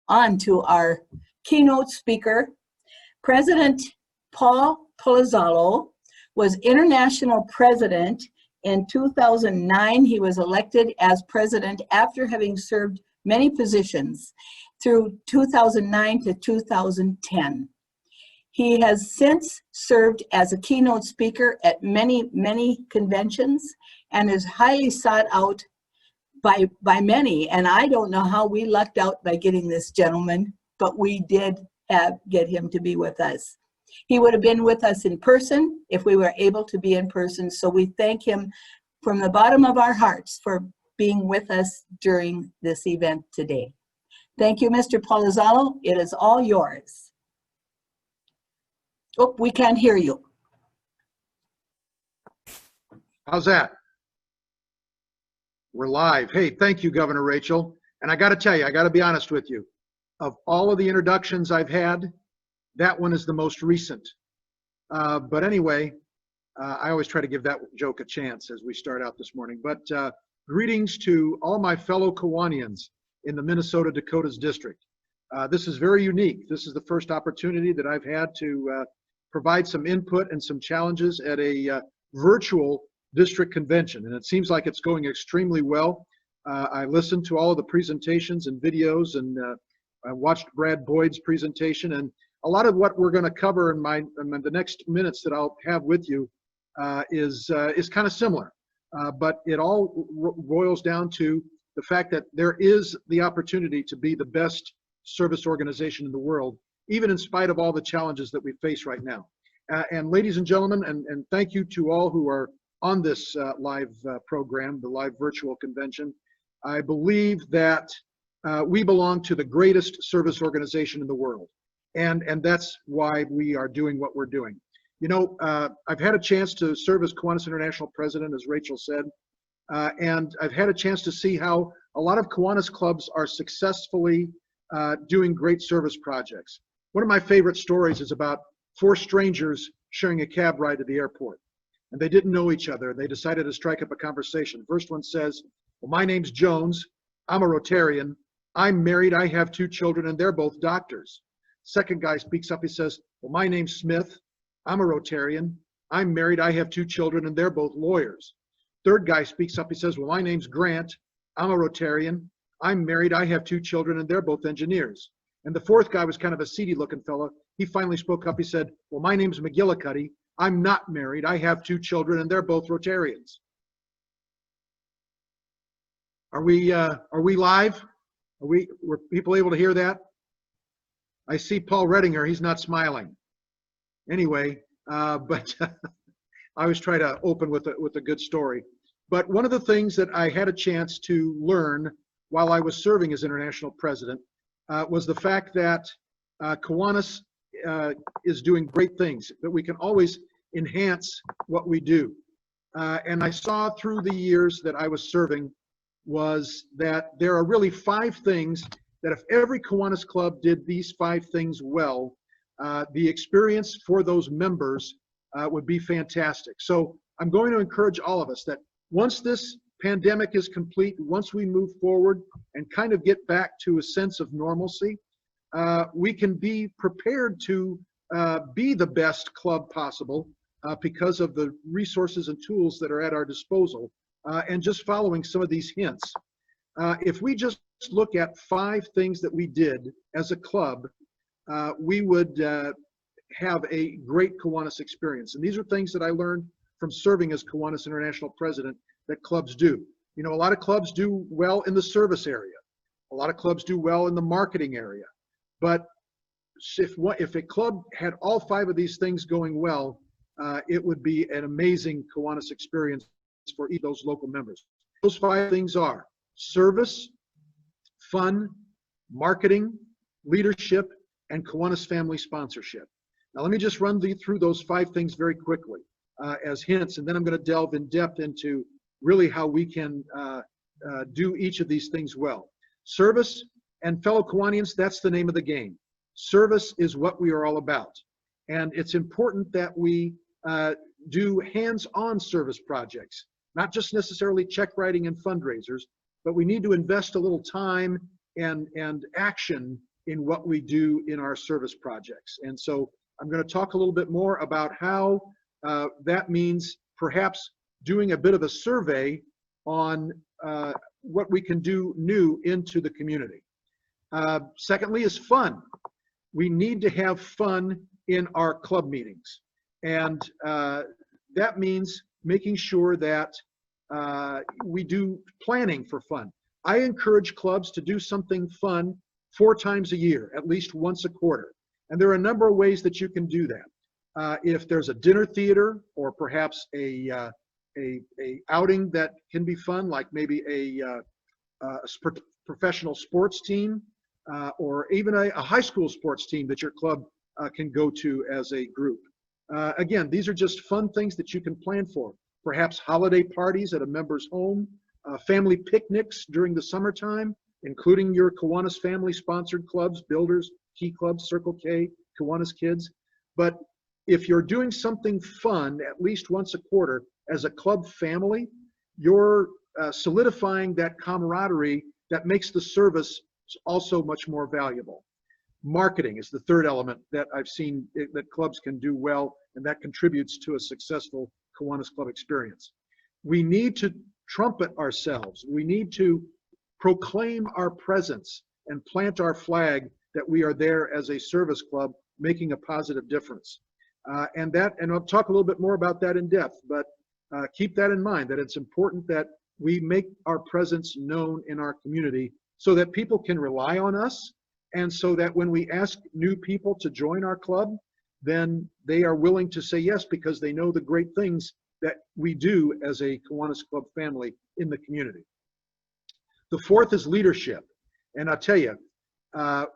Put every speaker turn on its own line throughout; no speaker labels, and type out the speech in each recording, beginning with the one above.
on to our keynote speaker. President Paul Palazzolo was international president in 2009. He was elected as president after having served many positions through 2009 to 2010. He has since served as a keynote speaker at many, many conventions and is highly sought out by many. And I don't know how we lucked out by getting this gentleman, but we did get him to be with us. He would have been with us in person if we were able to be in person. So we thank him from the bottom of our hearts for being with us during this event today. Thank you, Mr. Palazzolo. It is all yours. Oh, we can't hear you.
How's that? We're live. Hey, thank you, Governor Rachel. And I got to tell you, I got to be honest with you. Of all of the introductions I've had, that one is the most recent. But anyway, I always try to give that joke a chance as we start out this morning. But greetings to all my fellow Kiwanians in the Minnesota-Dakotas district. This is very unique. This is the first opportunity that I've had to provide some input and some challenges at a virtual district convention. And it seems like it's going extremely well. I listened to all of the presentations and videos, and I watched Brad Boyd's presentation, and a lot of what we're going to cover in the next minutes that I'll have with you is kind of similar. But it all boils down to the fact that there is the opportunity to be the best service organization in the world, even in spite of all the challenges that we face right now. And ladies and gentlemen, and thank you to all who are on this live program, the live virtual convention. I believe that we belong to the greatest service organization in the world. And that's why we are doing what we're doing. You know, I've had a chance to serve as Kiwanis International President, as Rachel said, and I've had a chance to see how a lot of Kiwanis clubs are successfully doing great service projects. One of my favorite stories is about 4 strangers sharing a cab ride to the airport. And they didn't know each other. They decided to strike up a conversation. First one says, well, my name's Jones. I'm a Rotarian. I'm married. I have 2 children, and they're both doctors. Second guy speaks up. He says, well, my name's Smith. I'm a Rotarian. I'm married. I have 2 children, and they're both lawyers. Third guy speaks up. He says, well, my name's Grant. I'm a Rotarian. I'm married. I have 2 children, and they're both engineers. And the fourth guy was kind of a seedy looking fella. He finally spoke up. He said, well, my name's McGillicuddy. I'm not married. I have 2 children, and they're both Rotarians. Are we live? Were people able to hear that? I see Paul Redinger. He's not smiling. Anyway, but I always try to open with a good story. But one of the things that I had a chance to learn while I was serving as international president was the fact that Kiwanis is doing great things, that we can always enhance what we do. And I saw through the years that I was serving was that there are really 5 things that if every Kiwanis club did these 5 things well, the experience for those members would be fantastic. So I'm going to encourage all of us that once this pandemic is complete, once we move forward and kind of get back to a sense of normalcy, we can be prepared to be the best club possible because of the resources and tools that are at our disposal, and just following some of these hints. If we just look at 5 things that we did as a club, we would have a great Kiwanis experience. And these are things that I learned from serving as Kiwanis International President that clubs do. You know, a lot of clubs do well in the service area. A lot of clubs do well in the marketing area. But if a club had all 5 of these things going well, it would be an amazing Kiwanis experience for each of those local members. Those 5 things are service, fun, marketing, leadership, and Kiwanis family sponsorship. Now let me just run through those 5 things very quickly as hints, and then I'm going to delve in depth into really how we can do each of these things well. Service, and fellow Kiwanians, that's the name of the game. Service is what we are all about. And it's important that we do hands-on service projects, not just necessarily check writing and fundraisers, but we need to invest a little time and action in what we do in our service projects. And so I'm going to talk a little bit more about how that means perhaps doing a bit of a survey on what we can do new into the community. Secondly is fun. We need to have fun in our club meetings. And that means making sure that we do planning for fun. I encourage clubs to do something fun 4 times a year, at least once a quarter. And there are a number of ways that you can do that. If there's a dinner theater or perhaps a outing that can be fun, like maybe a professional sports team, or even a high school sports team that your club can go to as a group. Again, these are just fun things that you can plan for. Perhaps holiday parties at a member's home, family picnics during the summertime, including your Kiwanis family-sponsored clubs, Builders, Key Clubs, Circle K, Kiwanis Kids. But if you're doing something fun at least once a quarter as a club family, you're solidifying that camaraderie that makes the service also much more valuable. Marketing is the third element that I've seen that clubs can do well, and that contributes to a successful Kiwanis Club experience. We need to trumpet ourselves. We need to proclaim our presence and plant our flag that we are there as a service club making a positive difference. And I'll talk a little bit more about that in depth, but keep that in mind, that it's important that we make our presence known in our community so that people can rely on us, and so that when we ask new people to join our club, then they are willing to say yes because they know the great things that we do as a Kiwanis Club family in the community. The fourth is leadership. And I'll tell you,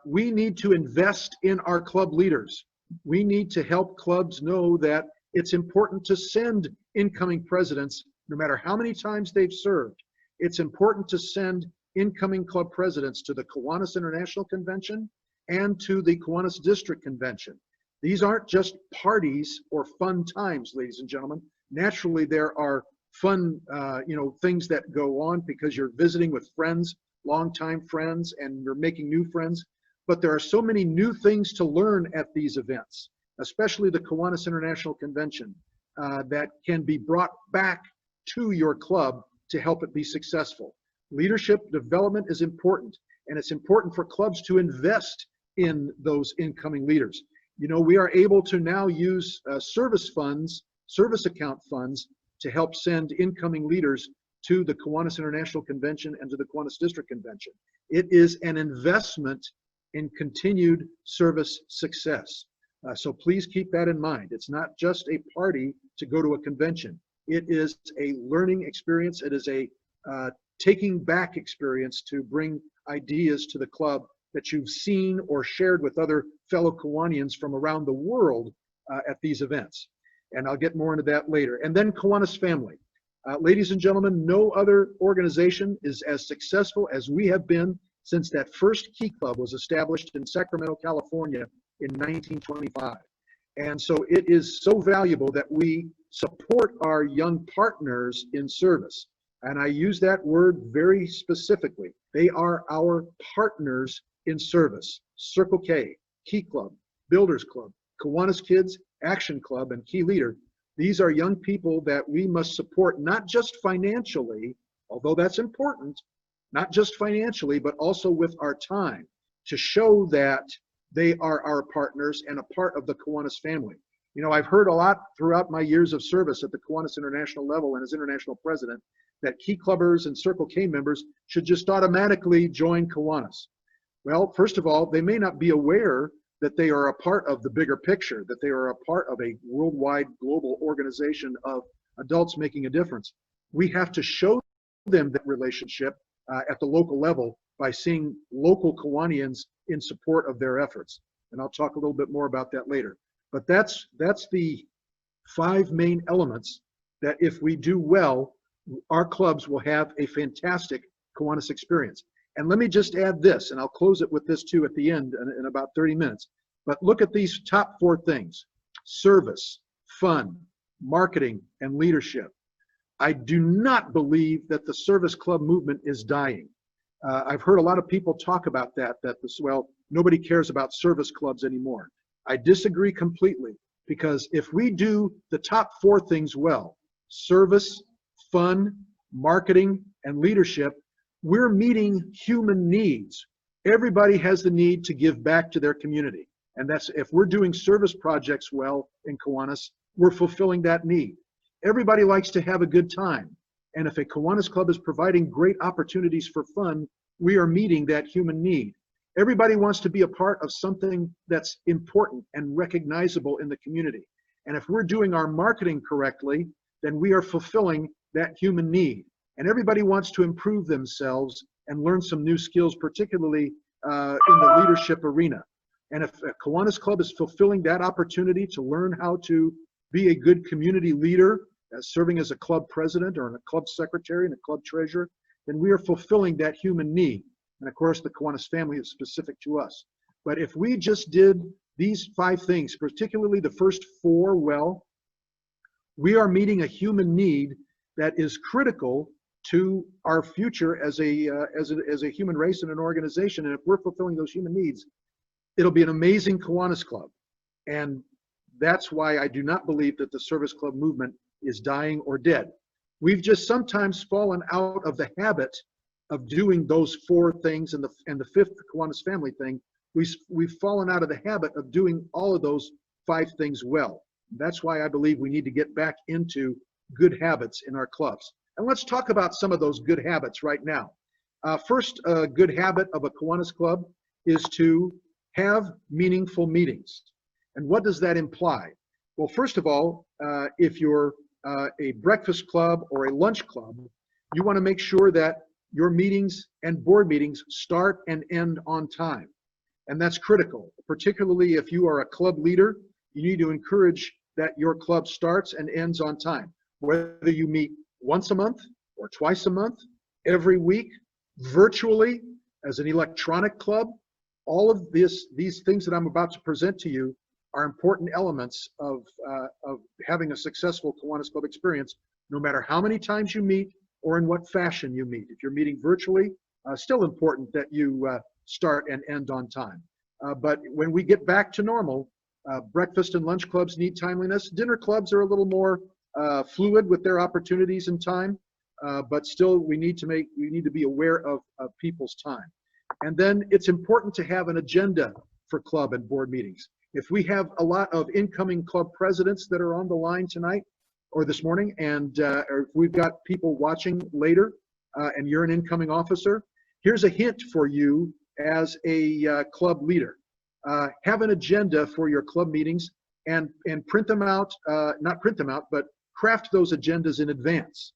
we need to invest in our club leaders. We need to help clubs know that it's important to send incoming presidents, no matter how many times they've served. It's important to send incoming club presidents to the Kiwanis International Convention and to the Kiwanis District Convention. These aren't just parties or fun times, ladies and gentlemen. Naturally, there are fun, things that go on because you're visiting with friends, longtime friends, and you're making new friends. But there are so many new things to learn at these events, especially the Kiwanis International Convention, that can be brought back to your club to help it be successful. Leadership development is important, and it's important for clubs to invest in those incoming leaders. You know, we are able to now use service account funds to help send incoming leaders to the Kiwanis International Convention and to the Kiwanis District Convention. It is an investment in continued service success. So please keep that in mind. It's not just a party to go to a convention. It is a learning experience. It is a taking back experience to bring ideas to the club that you've seen or shared with other fellow Kiwanians from around the world at these events. And I'll get more into that later. And then Kiwanis Family. Ladies and gentlemen, no other organization is as successful as we have been since that first Key Club was established in Sacramento, California in 1925. And so it is so valuable that we support our young partners in service. And I use that word very specifically. They are our partners in service. Circle K, Key Club, Builders Club, Kiwanis Kids, Action Club, and Key Leader. These are young people that we must support, not just financially, although that's important, not just financially, but also with our time, to show that they are our partners and a part of the Kiwanis family. You know, I've heard a lot throughout my years of service at the Kiwanis International level and as international president that Key Clubbers and Circle K members should just automatically join Kiwanis. Well, first of all, they may not be aware that they are a part of the bigger picture, that they are a part of a worldwide global organization of adults making a difference. We have to show them that relationship at the local level by seeing local Kiwanians in support of their efforts. And I'll talk a little bit more about that later. But that's the 5 main elements that if we do well, our clubs will have a fantastic Kiwanis experience. And let me just add this, and I'll close it with this too at the end in about 30 minutes. But look at these top 4 things: service, fun, marketing, and leadership. I do not believe that the service club movement is dying. I've heard a lot of people talk about well, nobody cares about service clubs anymore. I disagree completely, because if we do the top 4 things well, service, fun, marketing, and leadership, we're meeting human needs. Everybody has the need to give back to their community. And that's, if we're doing service projects well in Kiwanis, we're fulfilling that need. Everybody likes to have a good time. And if a Kiwanis Club is providing great opportunities for fun, we are meeting that human need. Everybody wants to be a part of something that's important and recognizable in the community. And if we're doing our marketing correctly, then we are fulfilling that human need. And everybody wants to improve themselves and learn some new skills, particularly in the leadership arena. And if a Kiwanis Club is fulfilling that opportunity to learn how to be a good community leader, serving as a club president or a club secretary and a club treasurer, then we are fulfilling that human need. And of course, the Kiwanis family is specific to us. But if we just did these 5 things, particularly the first 4 well, we are meeting a human need that is critical to our future as a human race and an organization. And if we're fulfilling those human needs, it'll be an amazing Kiwanis Club. And that's why I do not believe that the service club movement is dying or dead. We've just sometimes fallen out of the habit of doing those 4 things, and the 5th Kiwanis family thing. We've fallen out of the habit of doing all of those 5 things well. That's why I believe we need to get back into good habits in our clubs. And let's talk about some of those good habits right now. First, a good habit of a Kiwanis Club is to have meaningful meetings. And what does that imply? Well, first of all, if you're a breakfast club or a lunch club, you want to make sure that your meetings and board meetings start and end on time. And that's critical, particularly if you are a club leader. You need to encourage that your club starts and ends on time. Whether you meet once a month or twice a month, every week, virtually, as an electronic club, all of these things that I'm about to present to you are important elements of having a successful Kiwanis Club experience, no matter how many times you meet or in what fashion you meet. If you're meeting virtually, still important that you start and end on time. But when we get back to normal, breakfast and lunch clubs need timeliness. Dinner clubs are a little more fluid with their opportunities and time, but still we need to be aware of people's time. And then it's important to have an agenda for club and board meetings. If we have a lot of incoming club presidents that are on the line tonight or this morning, and or if we've got people watching later, and you're an incoming officer, here's a hint for you as a club leader. Have an agenda for your club meetings and print them out, not print them out, but craft those agendas in advance.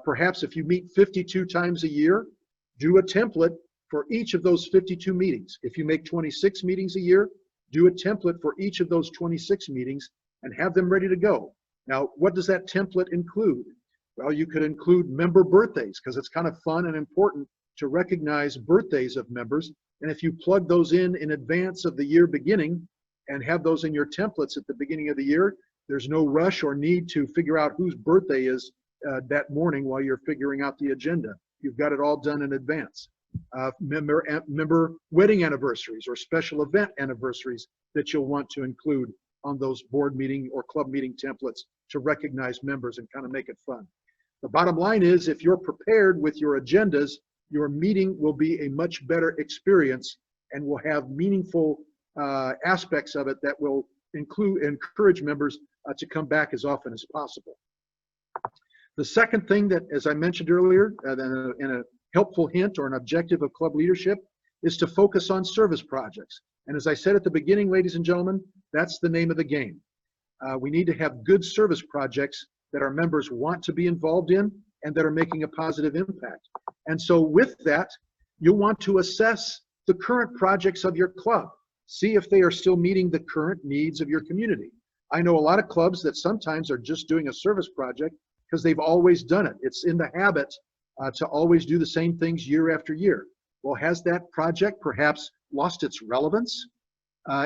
Perhaps if you meet 52 times a year, do a template for each of those 52 meetings. If you make 26 meetings a year, do a template for each of those 26 meetings and have them ready to go. Now, what does that template include? Well, you could include member birthdays, because it's kind of fun and important to recognize birthdays of members. And if you plug those in advance of the year beginning and have those in your templates at the beginning of the year, there's no rush or need to figure out whose birthday is that morning while you're figuring out the agenda. You've got it all done in advance. Member wedding anniversaries or special event anniversaries that you'll want to include on those board meeting or club meeting templates to recognize members and kind of make it fun. The bottom line is, if you're prepared with your agendas, your meeting will be a much better experience and will have meaningful aspects of it that will encourage members to come back as often as possible. The second thing that, as I mentioned earlier, in a helpful hint or an objective of club leadership, is to focus on service projects. And as I said at the beginning, ladies and gentlemen, that's the name of the game. We need to have good service projects that our members want to be involved in and that are making a positive impact. And so with that, you'll want to assess the current projects of your club. See if they are still meeting the current needs of your community. I know a lot of clubs that sometimes are just doing a service project because they've always done it. It's in the habit to always do the same things year after year. Well, has that project perhaps lost its relevance?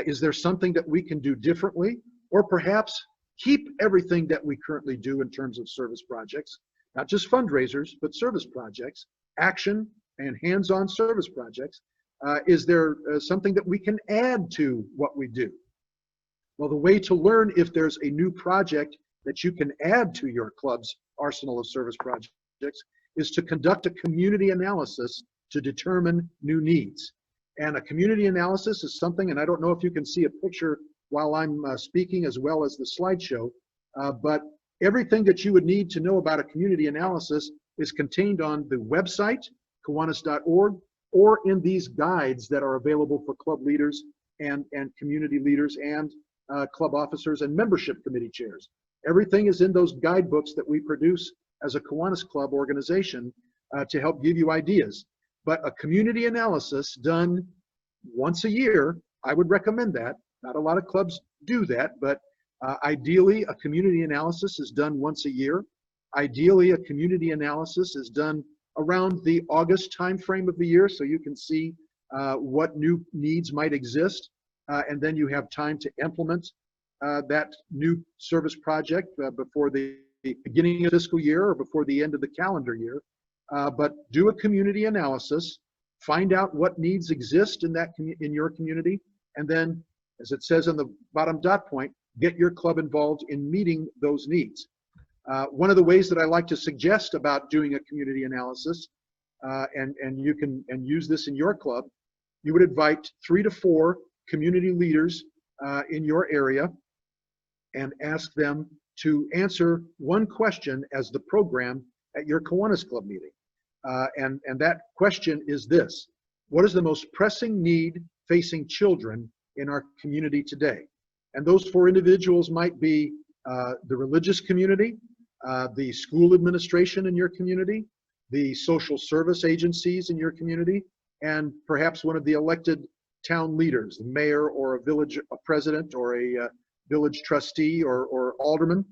Is there something that we can do differently? Or perhaps keep everything that we currently do in terms of service projects, not just fundraisers, but service projects, action, and hands-on service projects, is there something that we can add to what we do? Well, the way to learn if there's a new project that you can add to your club's arsenal of service projects is to conduct a community analysis to determine new needs. And a community analysis is something, and I don't know if you can see a picture while I'm speaking as well as the slideshow, but everything that you would need to know about a community analysis is contained on the website, Kiwanis.org, or in these guides that are available for club leaders and community leaders and club officers and membership committee chairs. Everything is in those guidebooks that we produce as a Kiwanis Club organization to help give you ideas. But a community analysis done once a year, I would recommend that. Not a lot of clubs do that, but ideally a community analysis is done once a year. Ideally, a community analysis is done around the August timeframe of the year, so you can see what new needs might exist, and then you have time to implement that new service project before the beginning of the fiscal year or before the end of the calendar year. But do a community analysis, find out what needs exist in your community, and then, as it says on the bottom dot point, get your club involved in meeting those needs. One of the ways that I like to suggest about doing a community analysis, and you can use this in your club, you would invite 3 to 4 community leaders in your area and ask them to answer one question as the program at your Kiwanis Club meeting. And that question is this: what is the most pressing need facing children in our community today? And those 4 individuals might be the religious community, the school administration in your community, the social service agencies in your community, and perhaps one of the elected town leaders, the mayor or a village president or a village trustee or alderman,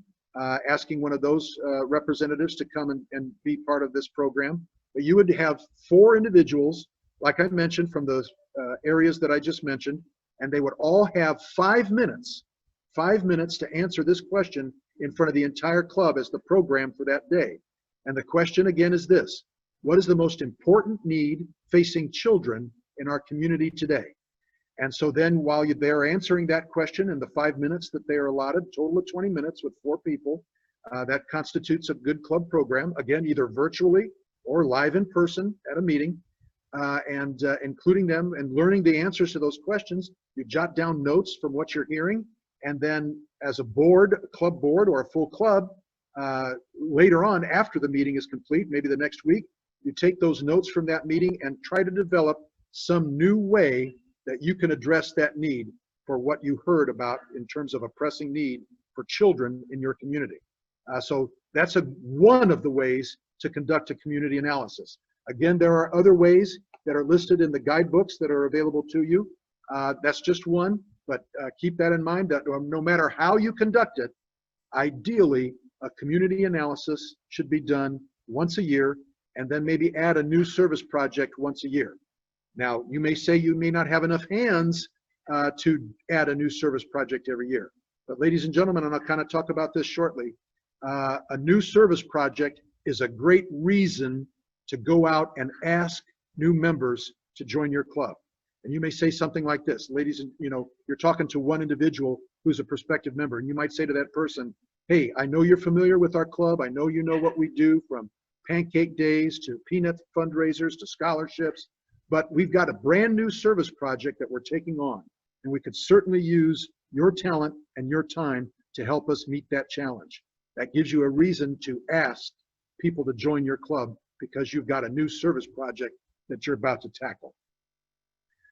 asking one of those representatives to come and be part of this program. But you would have 4 individuals, like I mentioned, from those areas that I just mentioned, and they would all have 5 minutes to answer this question in front of the entire club as the program for that day. And the question again is this: what is the most important need facing children in our community today? And so then while they're answering that question in the 5 minutes that they are allotted, total of 20 minutes with 4 people, that constitutes a good club program, again, either virtually or live in person at a meeting, and including them and learning the answers to those questions. You jot down notes from what you're hearing, and then as a board, a club board or a full club, later on after the meeting is complete, maybe the next week, you take those notes from that meeting and try to develop some new way that you can address that need for what you heard about in terms of a pressing need for children in your community. So that's one of the ways to conduct a community analysis. Again, there are other ways that are listed in the guidebooks that are available to you. That's just one, but keep that in mind that no matter how you conduct it, ideally, a community analysis should be done once a year, and then maybe add a new service project once a year. Now, you may say you may not have enough hands to add a new service project every year. But ladies and gentlemen, and I'll kind of talk about this shortly, a new service project is a great reason to go out and ask new members to join your club. And you may say something like this: ladies, you're talking to one individual who's a prospective member, and you might say to that person, hey, I know you're familiar with our club. I know you know what we do, from pancake days to peanut fundraisers to scholarships, but we've got a brand new service project that we're taking on, and we could certainly use your talent and your time to help us meet that challenge. That gives you a reason to ask people to join your club because you've got a new service project that you're about to tackle.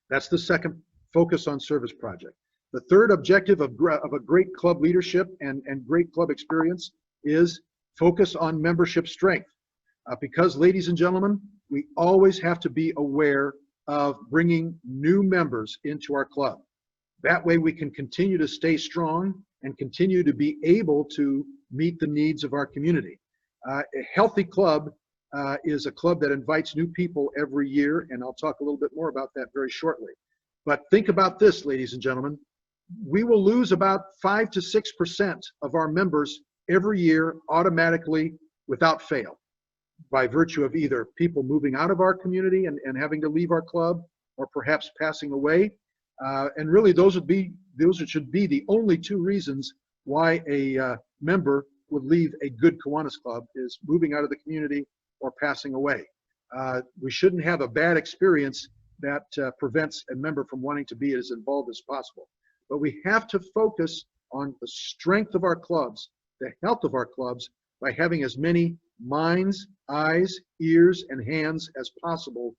That's the second focus on service project. The third objective of a great club leadership and great club experience is focus on membership strength. Because, ladies and gentlemen, we always have to be aware of bringing new members into our club. That way we can continue to stay strong and continue to be able to meet the needs of our community. A healthy club is a club that invites new people every year, and I'll talk a little bit more about that very shortly. But think about this, ladies and gentlemen. We will lose about 5 to 6% of our members every year automatically without fail. by virtue of either people moving out of our community and having to leave our club, or perhaps passing away. And really those should be the only two reasons why a member would leave a good Kiwanis club, is moving out of the community or passing away. We shouldn't have a bad experience that prevents a member from wanting to be as involved as possible. But we have to focus on the strength of our clubs, the health of our clubs, by having as many minds, eyes, ears, and hands as possible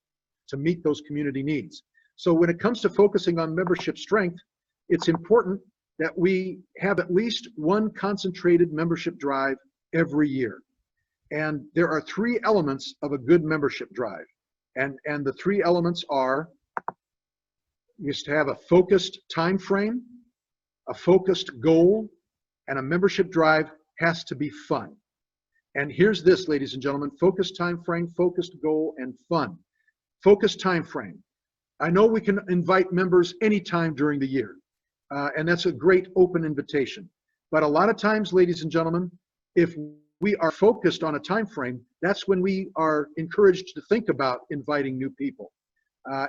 to meet those community needs. So when it comes to focusing on membership strength, it's important that we have at least one concentrated membership drive every year. And there are three elements of a good membership drive. And the three elements are, you have to have a focused time frame, a focused goal, and a membership drive has to be fun. And here's this, ladies and gentlemen: focused time frame, focused goal, and fun. Focused time frame. I know we can invite members anytime during the year, and that's a great open invitation. But a lot of times, ladies and gentlemen, if we are focused on a time frame, that's when we are encouraged to think about inviting new people.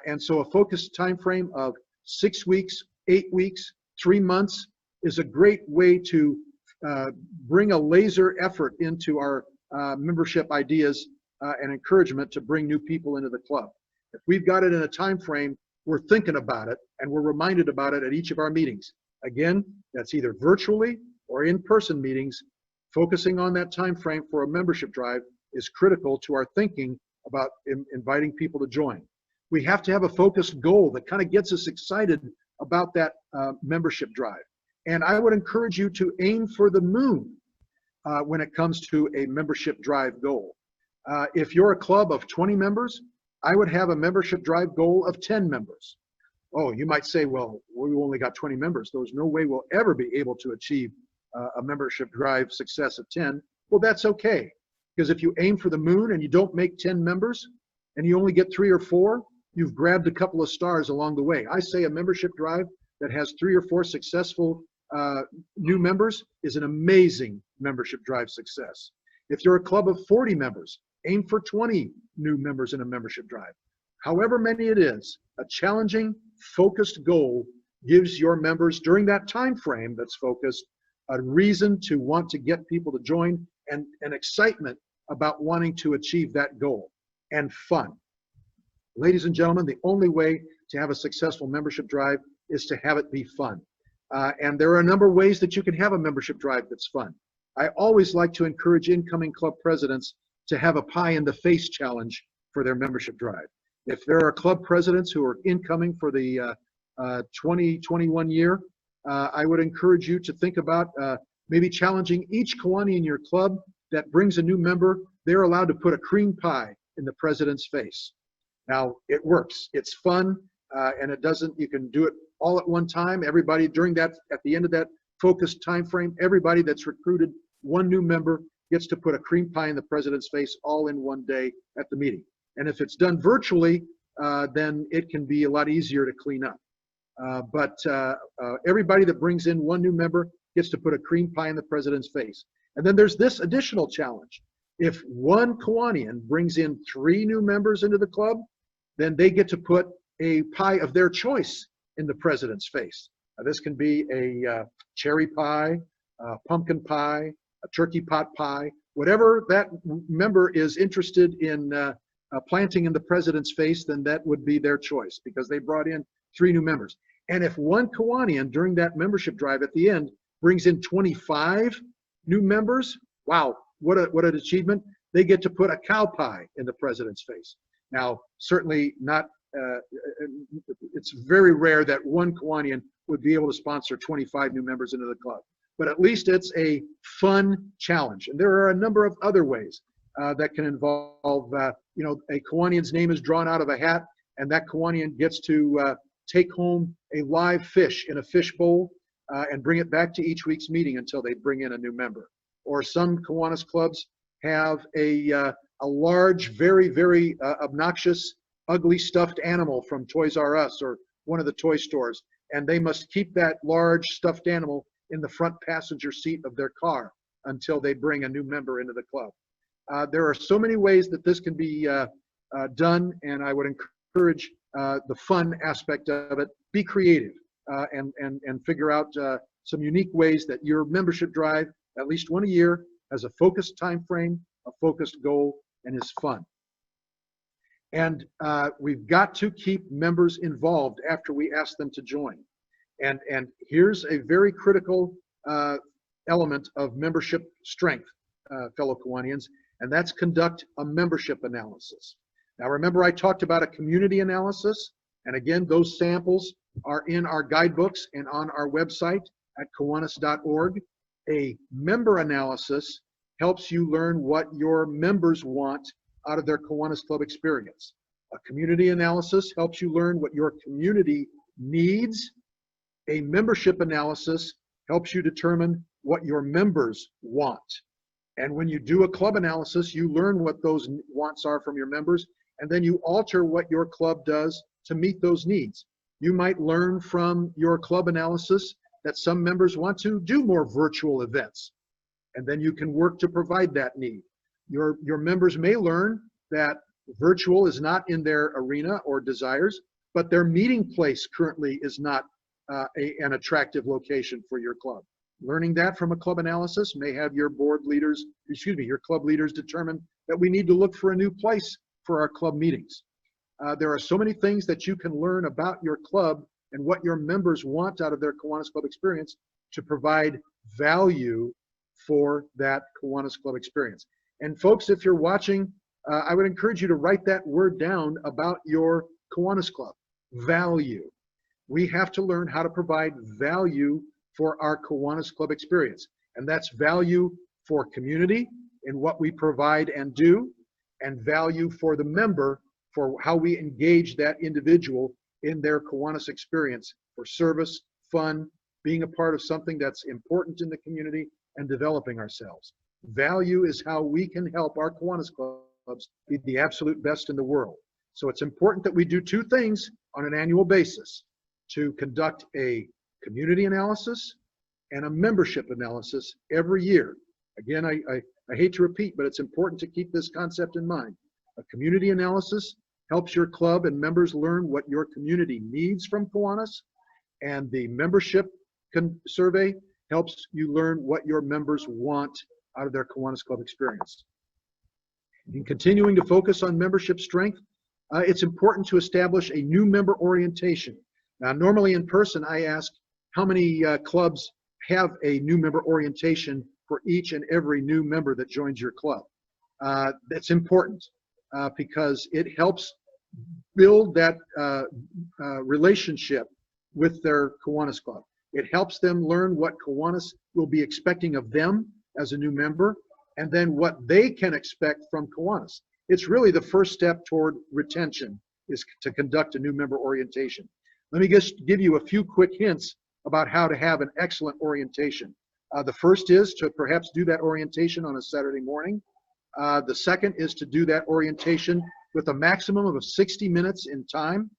And so a focused time frame of 6 weeks, 8 weeks, 3 months is a great way to bring a laser effort into our membership ideas and encouragement to bring new people into the club. If we've got it in a time frame, we're thinking about it and we're reminded about it at each of our meetings. Again, that's either virtually or in-person meetings. Focusing on that time frame for a membership drive is critical to our thinking about inviting people to join. We have to have a focused goal that kind of gets us excited about that membership drive. And I would encourage you to aim for the moon when it comes to a membership drive goal. If you're a club of 20 members, I would have a membership drive goal of 10 members. Oh, you might say, well, we only got 20 members. There's no way we'll ever be able to achieve a membership drive success of 10. Well, that's okay. Because if you aim for the moon and you don't make 10 members and you only get 3 or 4, you've grabbed a couple of stars along the way. I say a membership drive that has 3 or 4 successful new members is an amazing membership drive success. If you're a club of 40 members, aim for 20 new members in a membership drive. However many it is, a challenging, focused goal gives your members during that time frame that's focused a reason to want to get people to join and an excitement about wanting to achieve that goal, and fun. Ladies and gentlemen, the only way to have a successful membership drive is to have it be fun. And there are a number of ways that you can have a membership drive that's fun. I always like to encourage incoming club presidents to have a pie in the face challenge for their membership drive. If there are club presidents who are incoming for the 2021 year, I would encourage you to think about maybe challenging each Kiwani in your club that brings a new member. They're allowed to put a cream pie in the president's face. Now, it works. It's fun, and it doesn't, you can do it all at one time. Everybody during that, at the end of that focused time frame, everybody that's recruited one new member gets to put a cream pie in the president's face all in one day at the meeting. And if it's done virtually, then it can be a lot easier to clean up. But everybody that brings in one new member gets to put a cream pie in the president's face. And then there's this additional challenge. If one Kiwanian brings in 3 new members into the club, then they get to put a pie of their choice in the president's face. Now, this can be a cherry pie, a pumpkin pie, a turkey pot pie, whatever that member is interested in planting in the president's face, then that would be their choice because they brought in 3 new members. And if one Kiwanian during that membership drive at the end brings in 25 new members, wow, what an achievement. They get to put a cow pie in the president's face. Now, certainly not, it's very rare that one Kiwanian would be able to sponsor 25 new members into the club. But at least it's a fun challenge. And there are a number of other ways that can involve, you know, a Kiwanian's name is drawn out of a hat, and that Kiwanian gets to take home a live fish in a fish bowl and bring it back to each week's meeting until they bring in a new member. Or some Kiwanis clubs have a large, very, very obnoxious, ugly stuffed animal from Toys R Us or one of the toy stores, and they must keep that large stuffed animal in the front passenger seat of their car until they bring a new member into the club. There are so many ways that this can be done, and I would encourage the fun aspect of it. Be creative and figure out some unique ways that your membership drive, at least one a year, has a focused time frame, a focused goal, and is fun. And we've got to keep members involved after we ask them to join. And here's a very critical element of membership strength, fellow Kiwanians, and that's conduct a membership analysis. Now remember, I talked about a community analysis, and again, those samples are in our guidebooks and on our website at Kiwanis.org. A member analysis helps you learn what your members want out of their Kiwanis Club experience. A community analysis helps you learn what your community needs. A membership analysis helps you determine what your members want. And when you do a club analysis, you learn what those wants are from your members, and then you alter what your club does to meet those needs. You might learn from your club analysis that some members want to do more virtual events, and then you can work to provide that need. Your members may learn that virtual is not in their arena or desires, but their meeting place currently is not an attractive location for your club. Learning that from a club analysis may have your your club leaders determine that we need to look for a new place for our club meetings. There are so many things that you can learn about your club and what your members want out of their Kiwanis Club experience to provide value for that Kiwanis Club experience. And folks, if you're watching, I would encourage you to write that word down about your Kiwanis Club, value. We have to learn how to provide value for our Kiwanis Club experience. And that's value for community in what we provide and do, and value for the member for how we engage that individual in their Kiwanis experience for service, fun, being a part of something that's important in the community, and developing ourselves. Value is how we can help our Kiwanis Clubs be the absolute best in the world. So it's important that we do two things on an annual basis: to conduct a community analysis and a membership analysis every year. Again, I hate to repeat, but it's important to keep this concept in mind. A community analysis helps your club and members learn what your community needs from Kiwanis, and the membership survey helps you learn what your members want out of their Kiwanis Club experience. In continuing to focus on membership strength, it's important to establish a new member orientation. Now, normally in person, I ask how many clubs have a new member orientation for each and every new member that joins your club. That's important because it helps build that relationship with their Kiwanis Club. It helps them learn what Kiwanis will be expecting of them as a new member, and then what they can expect from Kiwanis. It's really the first step toward retention, is to conduct a new member orientation. Let me just give you a few quick hints about how to have an excellent orientation. The first is to perhaps do that orientation on a Saturday morning. The second is to do that orientation with a maximum of 60 minutes in time.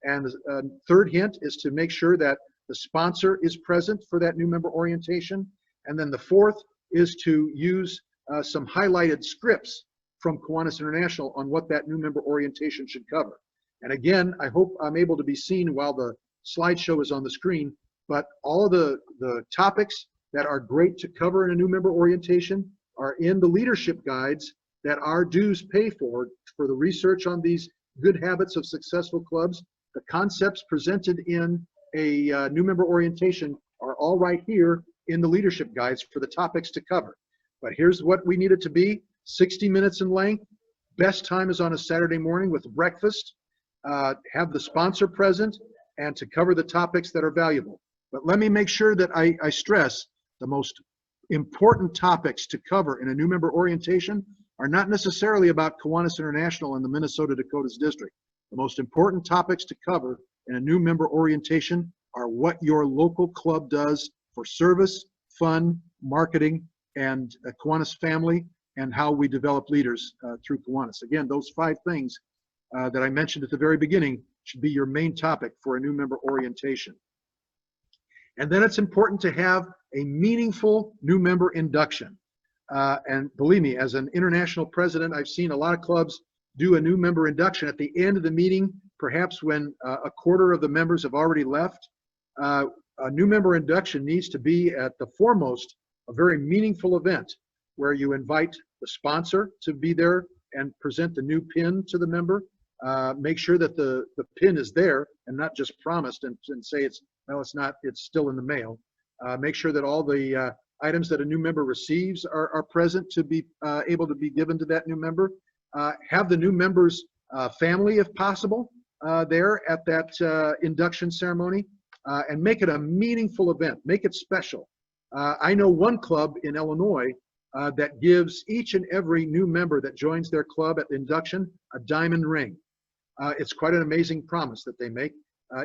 And the third hint is to make sure that the sponsor is present for that new member orientation. And then the fourth is to use some highlighted scripts from Kiwanis International on what that new member orientation should cover. And again, I hope I'm able to be seen while the slideshow is on the screen, but all of the topics that are great to cover in a new member orientation are in the leadership guides that our dues pay for the research on these good habits of successful clubs. The concepts presented in a new member orientation are all right here in the leadership guides for the topics to cover. But here's what we need it to be: 60 minutes in length. Best time is on a Saturday morning with breakfast. Have the sponsor present and to cover the topics that are valuable. But let me make sure that I stress the most important topics to cover in a new member orientation are not necessarily about Kiwanis International and the Minnesota Dakotas District. The most important topics to cover in a new member orientation are what your local club does for service, fun, marketing, and Kiwanis family, and how we develop leaders through Kiwanis. Again, those 5 things that I mentioned at the very beginning should be your main topic for a new member orientation. And then it's important to have a meaningful new member induction. And believe me, as an international president, I've seen a lot of clubs do a new member induction at the end of the meeting, perhaps when a quarter of the members have already left. A new member induction needs to be at the foremost a very meaningful event where you invite the sponsor to be there and present the new pin to the member. Make sure that the pin is there and not just promised and say it's not, it's still in the mail. Make sure that all the items that a new member receives are present to be able to be given to that new member. Have the new member's family, if possible, there at that induction ceremony, and make it a meaningful event. Make it special. I know one club in Illinois that gives each and every new member that joins their club at the induction a diamond ring. It's quite an amazing promise that they make.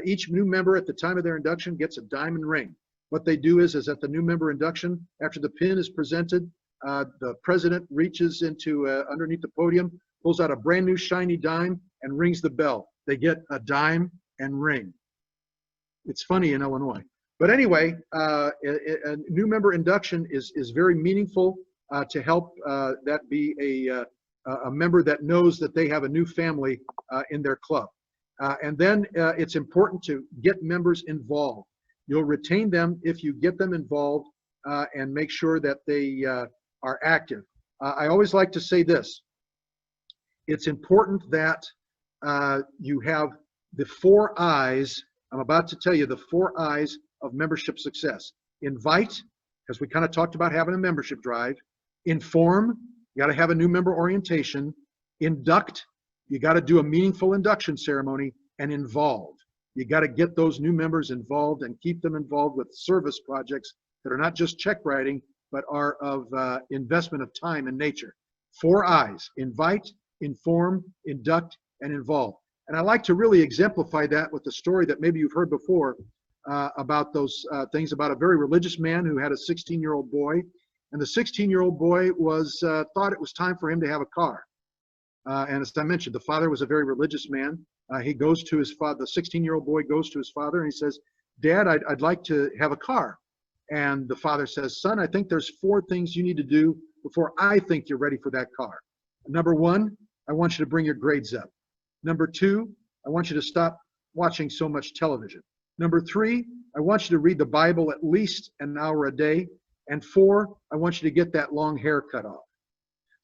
Each new member at the time of their induction gets a diamond ring. What they do is at the new member induction, after the pin is presented, the president reaches into underneath the podium, pulls out a brand new shiny dime and rings the bell. They get a dime and ring. It's funny in Illinois. But anyway, a new member induction is very meaningful to help that be a member that knows that they have a new family in their club. And then it's important to get members involved. You'll retain them if you get them involved and make sure that they are active. I always like to say this. It's important that you have the 4 I's. I'm about to tell you the 4 I's of membership success. Invite, because we kind of talked about having a membership drive. Inform, you got to have a new member orientation. Induct, you got to do a meaningful induction ceremony. And involve, you got to get those new members involved and keep them involved with service projects that are not just check writing, but are of investment of time and nature. 4 I's: invite, inform, induct, and involve. And I like to really exemplify that with the story that maybe you've heard before about those things about a very religious man who had a 16-year-old boy. And the 16-year-old boy thought it was time for him to have a car. And as I mentioned, the father was a very religious man. He goes to his father, the 16-year-old boy goes to his father and he says, "Dad, I'd like to have a car." And the father says, "Son, I think there's 4 things you need to do before I think you're ready for that car. Number 1, I want you to bring your grades up. Number 2, I want you to stop watching so much television. Number 3, I want you to read the Bible at least an hour a day. And 4, I want you to get that long hair cut off."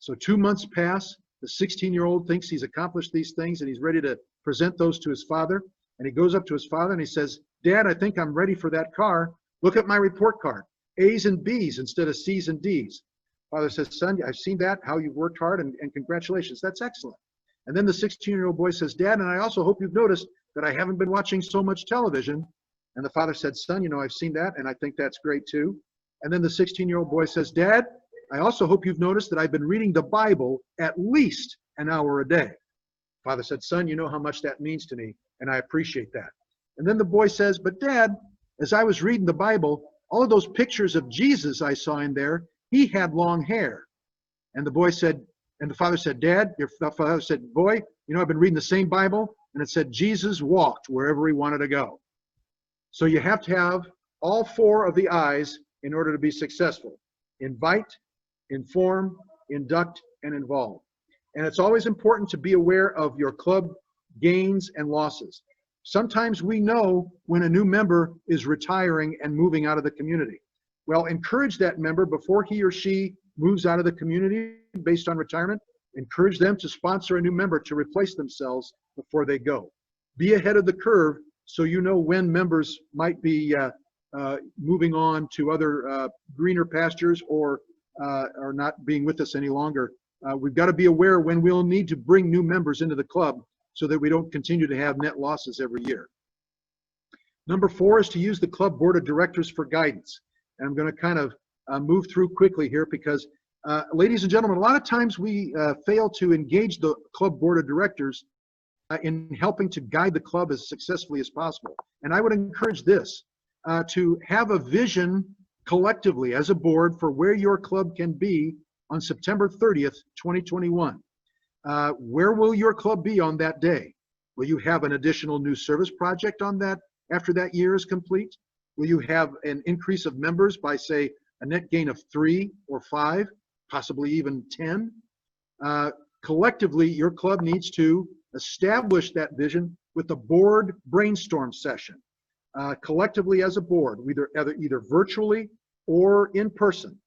So 2 months pass. The 16-year-old thinks he's accomplished these things and he's ready to present those to his father. And he goes up to his father and he says, "Dad, I think I'm ready for that car. Look at my report card. A's and B's instead of C's and D's." Father says, "Son, I've seen that, how you've worked hard, and congratulations. That's excellent." And then the 16-year-old boy says, "Dad, and I also hope you've noticed that I haven't been watching so much television." And the father said, "Son, you know, I've seen that, and I think that's great too." And then the 16-year-old boy says, "Dad, I also hope you've noticed that I've been reading the Bible at least an hour a day." Father said, "Son, you know how much that means to me, and I appreciate that." And then the boy says, "But Dad, as I was reading the Bible, all of those pictures of Jesus I saw in there, he had long hair." And the boy said, and the father said, "Dad," your father said, "Boy, you know, I've been reading the same Bible, and it said Jesus walked wherever he wanted to go." So you have to have all 4 of the I's in order to be successful. Invite, inform, induct, and involve. And it's always important to be aware of your club gains and losses. Sometimes we know when a new member is retiring and moving out of the community. Well, encourage that member before he or she moves out of the community based on retirement. Encourage them to sponsor a new member to replace themselves before they go. Be ahead of the curve so you know when members might be moving on to other greener pastures or not being with us any longer. We've got to be aware when we'll need to bring new members into the club so that we don't continue to have net losses every year. Number 4 is to use the club board of directors for guidance. And I'm going to kind of move through quickly here because, ladies and gentlemen, a lot of times we fail to engage the club board of directors in helping to guide the club as successfully as possible. And I would encourage this, to have a vision collectively as a board for where your club can be on September 30th, 2021. Where will your club be on that day? Will you have an additional new service project on that after that year is complete? Will you have an increase of members by, say, a net gain of 3 or 5? possibly even 10. Collectively, your club needs to establish that vision with a board brainstorm session. Collectively as a board, either virtually or in person.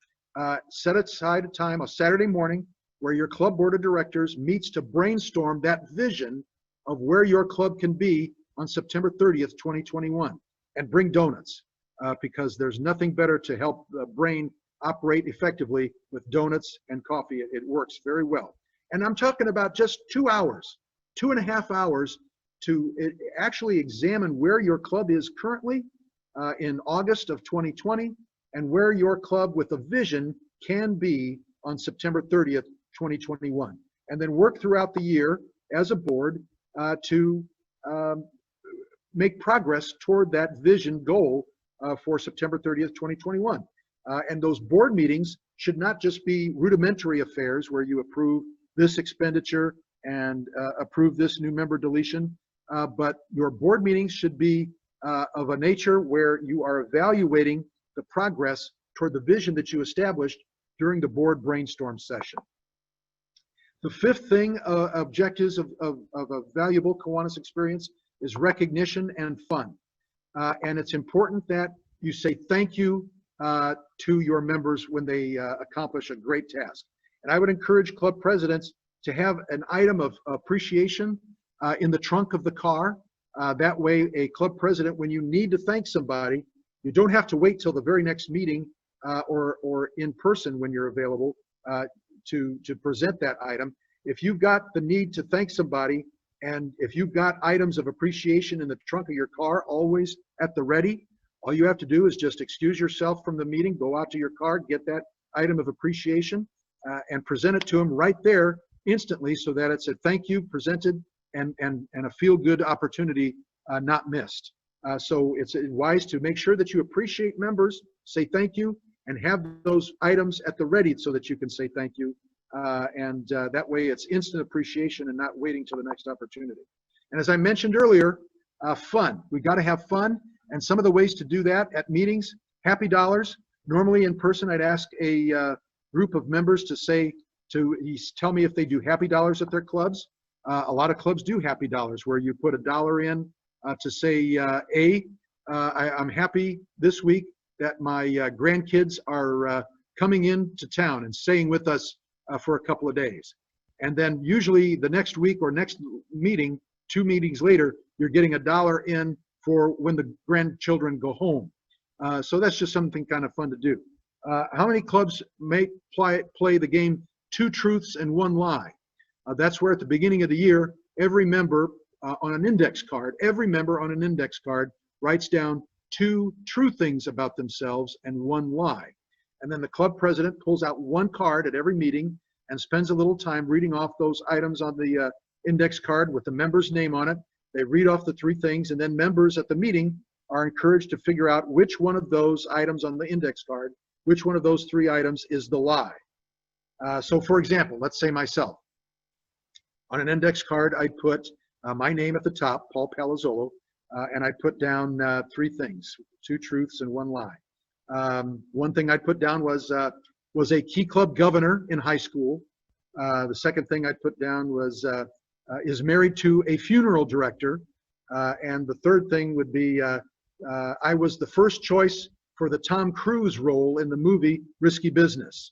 Set aside a time, a Saturday morning, where your club board of directors meets to brainstorm that vision of where your club can be on September 30th, 2021. And bring donuts, because there's nothing better to help the brain operate effectively with donuts and coffee. It works very well. And I'm talking about just 2 hours, 2.5 hours to actually examine where your club is currently in August of 2020 and where your club with a vision can be on September 30th, 2021. And then work throughout the year as a board to make progress toward that vision goal for September 30th, 2021. And those board meetings should not just be rudimentary affairs where you approve this expenditure and approve this new member deletion, but your board meetings should be of a nature where you are evaluating the progress toward the vision that you established during the board brainstorm session. The fifth thing, objectives of a valuable Kiwanis experience, is recognition and fun. And it's important that you say thank you to your members when they accomplish a great task. And I would encourage club presidents to have an item of appreciation in the trunk of the car. That way, a club president, when you need to thank somebody, you don't have to wait till the very next meeting or in person when you're available to present that item. If you've got the need to thank somebody, and if you've got items of appreciation in the trunk of your car always at the ready, all you have to do is just excuse yourself from the meeting, go out to your car, get that item of appreciation, and present it to them right there instantly, so that it's a thank you presented and a feel-good opportunity not missed. So it's wise to make sure that you appreciate members, say thank you, and have those items at the ready so that you can say thank you. And that way it's instant appreciation and not waiting till the next opportunity. And as I mentioned earlier, fun. We got to have fun. And some of the ways to do that at meetings, happy dollars. Normally in person, I'd ask a group of members to tell me if they do happy dollars at their clubs. A lot of clubs do happy dollars, where you put $1 in to say, I'm happy this week that my grandkids are coming into town and staying with us for a couple of days. And then usually the next week or next meeting, 2 meetings later, you're getting $1 in for when the grandchildren go home. So that's just something kind of fun to do. How many clubs may play the game 2 truths and 1 lie? That's where at the beginning of the year, every member on an index card writes down 2 true things about themselves and 1 lie. And then the club president pulls out 1 card at every meeting and spends a little time reading off those items on the index card with the member's name on it. They read off the 3 things, and then members at the meeting are encouraged to figure out which one of those items on the index card, which one of those 3 items is the lie. So for example, let's say myself. On an index card, I put my name at the top, Paul Palazzolo, and I put down 3 things, 2 truths and 1 lie. One thing I put down was a key club governor in high school. The second thing I put down was is married to a funeral director. And the third thing would be I was the first choice for the Tom Cruise role in the movie Risky Business.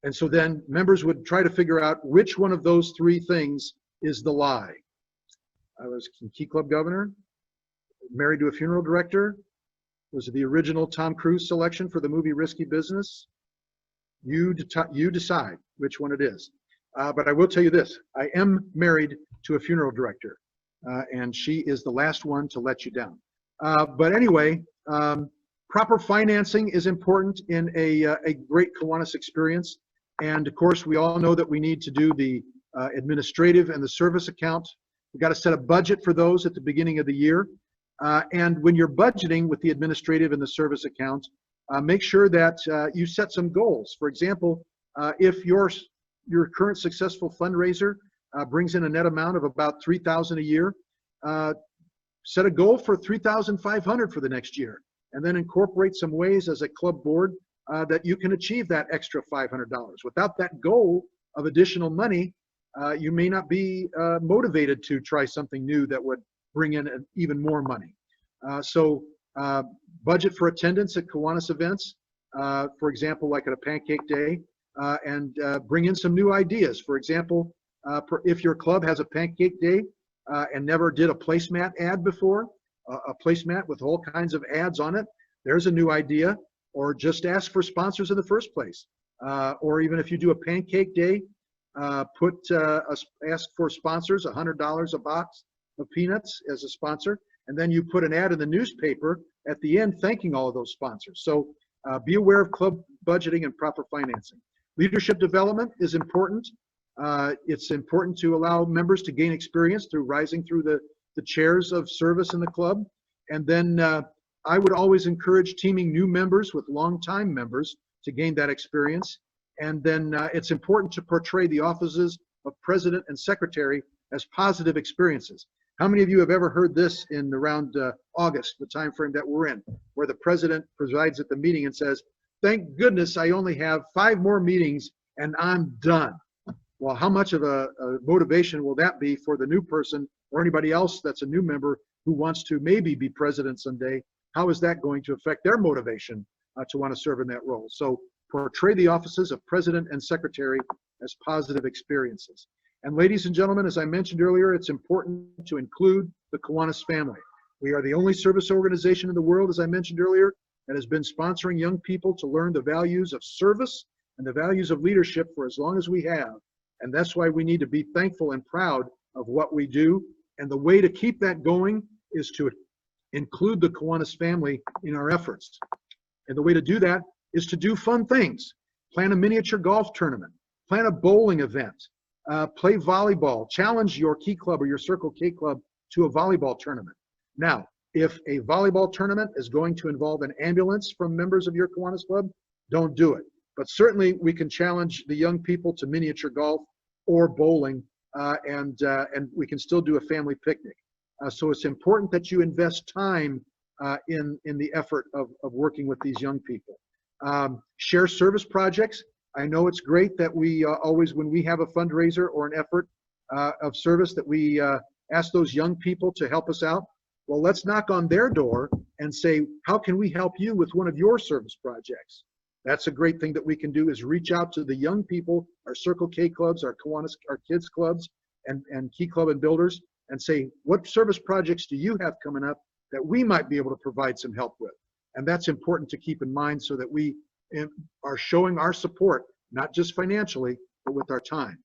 And so then members would try to figure out which one of those 3 things is the lie. I was key club governor, married to a funeral director. Was it the original Tom Cruise selection for the movie Risky Business? You decide which one it is. But I will tell you this, I am married to a funeral director, and she is the last one to let you down. But anyway, proper financing is important in a great Kiwanis experience. And of course, we all know that we need to do the administrative and the service account. We've got to set a budget for those at the beginning of the year. And when you're budgeting with the administrative and the service account, make sure that you set some goals. For example, if your current successful fundraiser brings in a net amount of about $3,000 a year, set a goal for $3,500 for the next year, and then incorporate some ways as a club board that you can achieve that extra $500. Without that goal of additional money, you may not be motivated to try something new that would bring in even more money. So budget for attendance at Kiwanis events, for example, like at a pancake day, and bring in some new ideas. For example, if your club has a pancake day and never did a placemat ad before, a placemat with all kinds of ads on it, there's a new idea. Or just ask for sponsors in the first place. Or even if you do a pancake day, ask for sponsors, $100 a box of peanuts as a sponsor, and then you put an ad in the newspaper at the end thanking all of those sponsors. So be aware of club budgeting and proper financing. Leadership development is important. It's important to allow members to gain experience through rising through the chairs of service in the club. And then I would always encourage teaming new members with longtime members to gain that experience. And then it's important to portray the offices of president and secretary as positive experiences. How many of you have ever heard this in around August, the time frame that we're in, where the president presides at the meeting and says, "Thank goodness I only have 5 more meetings and I'm done." Well, how much of a motivation will that be for the new person or anybody else that's a new member who wants to maybe be president someday? How is that going to affect their motivation to want to serve in that role? So portray the offices of president and secretary as positive experiences. And ladies and gentlemen, as I mentioned earlier, it's important to include the Kiwanis family. We are the only service organization in the world, as I mentioned earlier, that has been sponsoring young people to learn the values of service and the values of leadership for as long as we have. And that's why we need to be thankful and proud of what we do. And the way to keep that going is to include the Kiwanis family in our efforts. And the way to do that is to do fun things. Plan a miniature golf tournament, plan a bowling event, play volleyball, challenge your Key Club or your Circle K Club to a volleyball tournament. Now, if a volleyball tournament is going to involve an ambulance from members of your Kiwanis Club, don't do it. But certainly we can challenge the young people to miniature golf or bowling, and we can still do a family picnic. So it's important that you invest time in the effort of working with these young people. Share service projects. I know it's great that we always, when we have a fundraiser or an effort of service, that we ask those young people to help us out. Well, let's knock on their door and say, how can we help you with one of your service projects? That's a great thing that we can do, is reach out to the young people, our Circle K clubs, our Kiwanis, our kids clubs, and Key Club and Builders, and say, what service projects do you have coming up that we might be able to provide some help with? And that's important to keep in mind so that we are showing our support, not just financially, but with our time.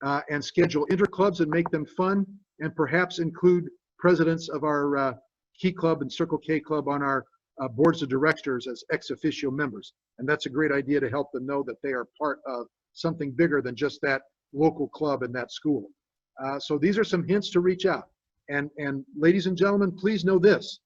And schedule interclubs and make them fun, and perhaps include presidents of our Key Club and Circle K Club on our boards of directors as ex officio members. And that's a great idea to help them know that they are part of something bigger than just that local club in that school. So these are some hints to reach out. And ladies and gentlemen, please know this,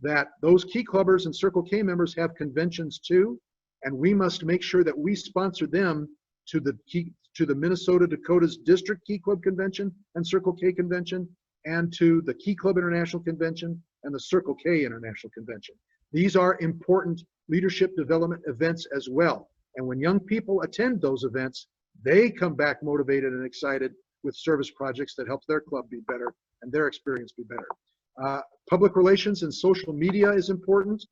that those Key Clubbers and Circle K members have conventions too, and we must make sure that we sponsor them to the Minnesota Dakota's District Key Club Convention and Circle K Convention, and to the Key Club International Convention and the Circle K International Convention. These are important leadership development events as well. And when young people attend those events, they come back motivated and excited with service projects that help their club be better and their experience be better. Public relations and social media is important.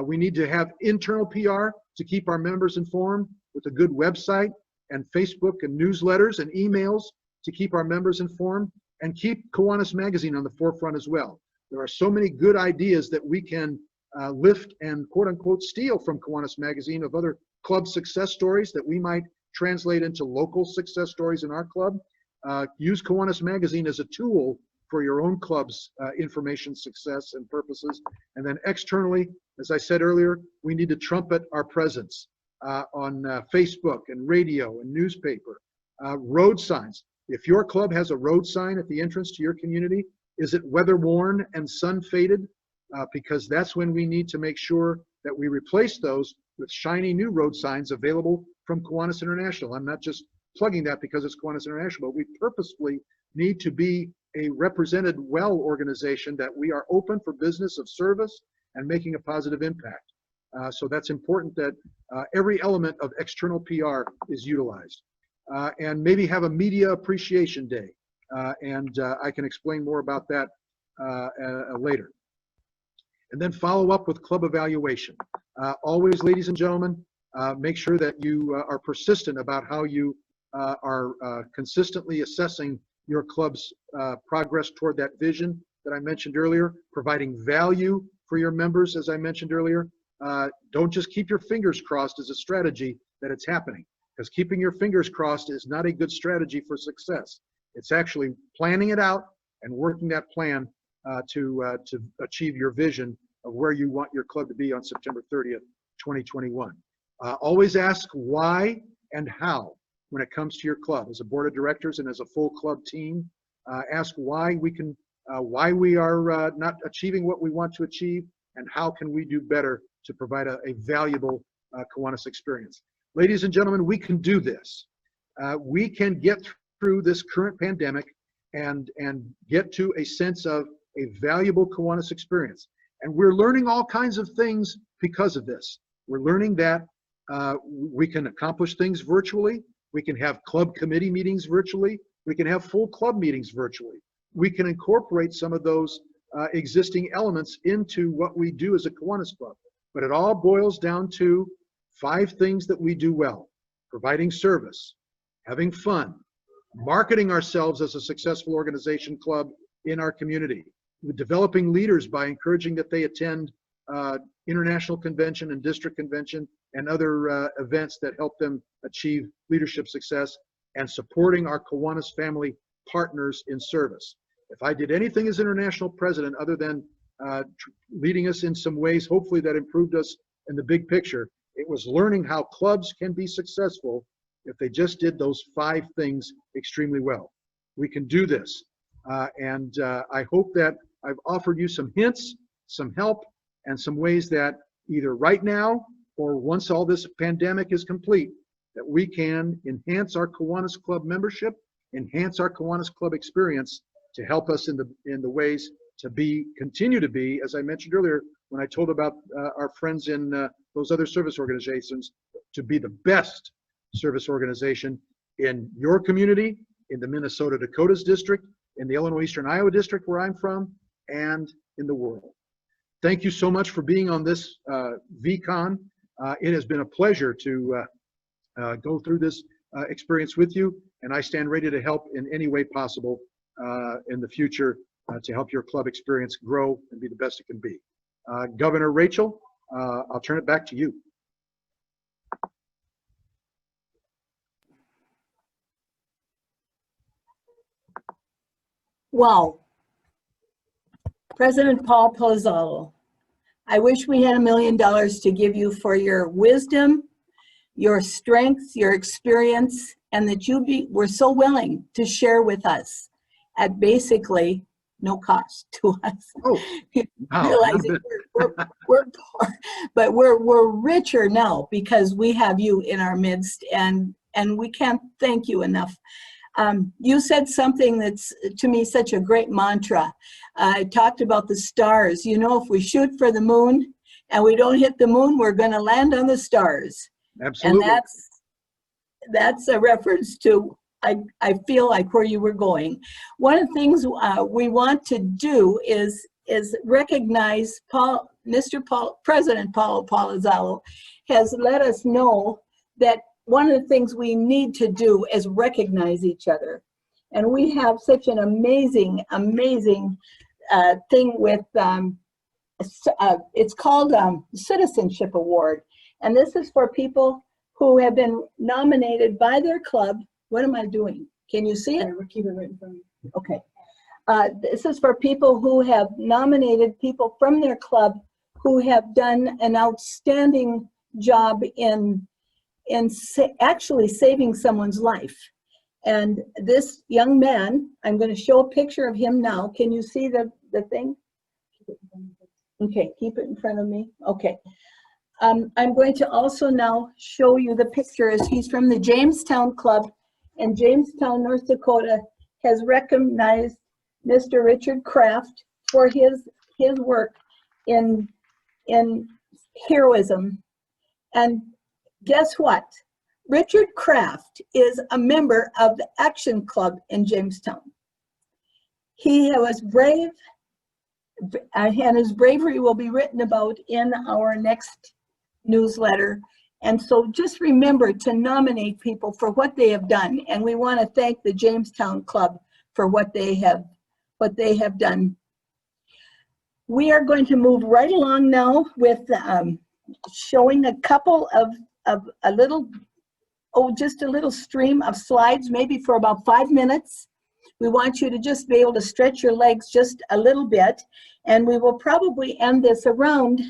We need to have internal PR to keep our members informed, with a good website and Facebook and newsletters and emails to keep our members informed, and keep Kiwanis Magazine on the forefront as well. There are so many good ideas that we can lift and quote unquote steal from Kiwanis Magazine of other club success stories that we might translate into local success stories in our club. Use Kiwanis Magazine as a tool for your own club's information success and purposes. And then externally, as I said earlier, we need to trumpet our presence on Facebook and radio and newspaper. Road signs. If your club has a road sign at the entrance to your community, is it weather worn and sun faded? Because that's when we need to make sure that we replace those with shiny new road signs available from Kiwanis International. I'm not just plugging that because it's Kiwanis International, but we purposefully need to be a represented well organization, that we are open for business of service and making a positive impact. So that's important that every element of external PR is utilized. And maybe have a media appreciation day. And I can explain more about that later. And then follow up with club evaluation. Always, ladies and gentlemen, make sure that you are persistent about how you are consistently assessing your club's progress toward that vision that I mentioned earlier, providing value for your members, as I mentioned earlier. Don't just keep your fingers crossed as a strategy that it's happening, because keeping your fingers crossed is not a good strategy for success. It's actually planning it out and working that plan to achieve your vision of where you want your club to be on September 30th, 2021. Always ask why and how when it comes to your club. As a board of directors and as a full club team, ask why we are not achieving what we want to achieve, and how can we do better to provide a valuable Kiwanis experience. Ladies and gentlemen, we can do this. We can get through this current pandemic and get to a sense of a valuable Kiwanis experience. And we're learning all kinds of things because of this. We're learning that we can accomplish things virtually. We can have club committee meetings virtually. We can have full club meetings virtually. We can incorporate some of those existing elements into what we do as a Kiwanis club. But it all boils down to 5 things that we do well: providing service, having fun, marketing ourselves as a successful organization club in our community, developing leaders by encouraging that they attend international convention and district convention and other events that help them achieve leadership success, and supporting our Kiwanis family partners in service. If I did anything as international president other than leading us in some ways, hopefully that improved us in the big picture, it was learning how clubs can be successful if they just did those 5 things extremely well. We can do this. And I hope that I've offered you some hints, some help, and some ways that either right now or once all this pandemic is complete, that we can enhance our Kiwanis Club membership, enhance our Kiwanis Club experience to help us in the ways to continue to be, as I mentioned earlier, when I told about our friends in those other service organizations, to be the best service organization in your community, in the Minnesota Dakotas district, in the Illinois Eastern Iowa district where I'm from, and in the world. Thank you so much for being on this VCON. It has been a pleasure to go through this experience with you, and I stand ready to help in any way possible in the future to help your club experience grow and be the best it can be. Governor Rachel, I'll turn it back to you.
Wow. President Paul Palazzolo, I wish we had $1 million to give you for your wisdom, your strength, your experience, and that you were so willing to share with us at basically no cost to us.
Oh, wow.
Realizing we're poor, but we're richer now because we have you in our midst, and we can't thank you enough. You said something that's, to me, such a great mantra. I talked about the stars. You know, if we shoot for the moon and we don't hit the moon, we're going to land on the stars.
Absolutely.
And that's a reference to, I feel like, where you were going. One of the things we want to do is recognize President Paul Palazzolo has let us know that one of the things we need to do is recognize each other. And we have such an amazing, amazing thing with, it's called Citizenship Award. And this is for people who have been nominated by their club. What am I doing? Can you see it?
We'll keep it right in front of you.
Okay. This is for people who have nominated people from their club who have done an outstanding job in actually saving someone's life. And this young man, I'm going to show a picture of him now. Can you see the thing? Okay, keep it in front of me. Okay. I'm going to also now show you the picture as he's from the Jamestown Club, and Jamestown, North Dakota has recognized Mr. Richard Kraft for his work in heroism. And guess what? Richard Kraft is a member of the Action Club in Jamestown. He was brave, and his bravery will be written about in our next newsletter. And so just remember to nominate people for what they have done. And we want to thank the Jamestown Club for what they have done. We are going to move right along now with showing a couple of just a little stream of slides, maybe for about 5 minutes. We want you to just be able to stretch your legs just a little bit, and we will probably end this around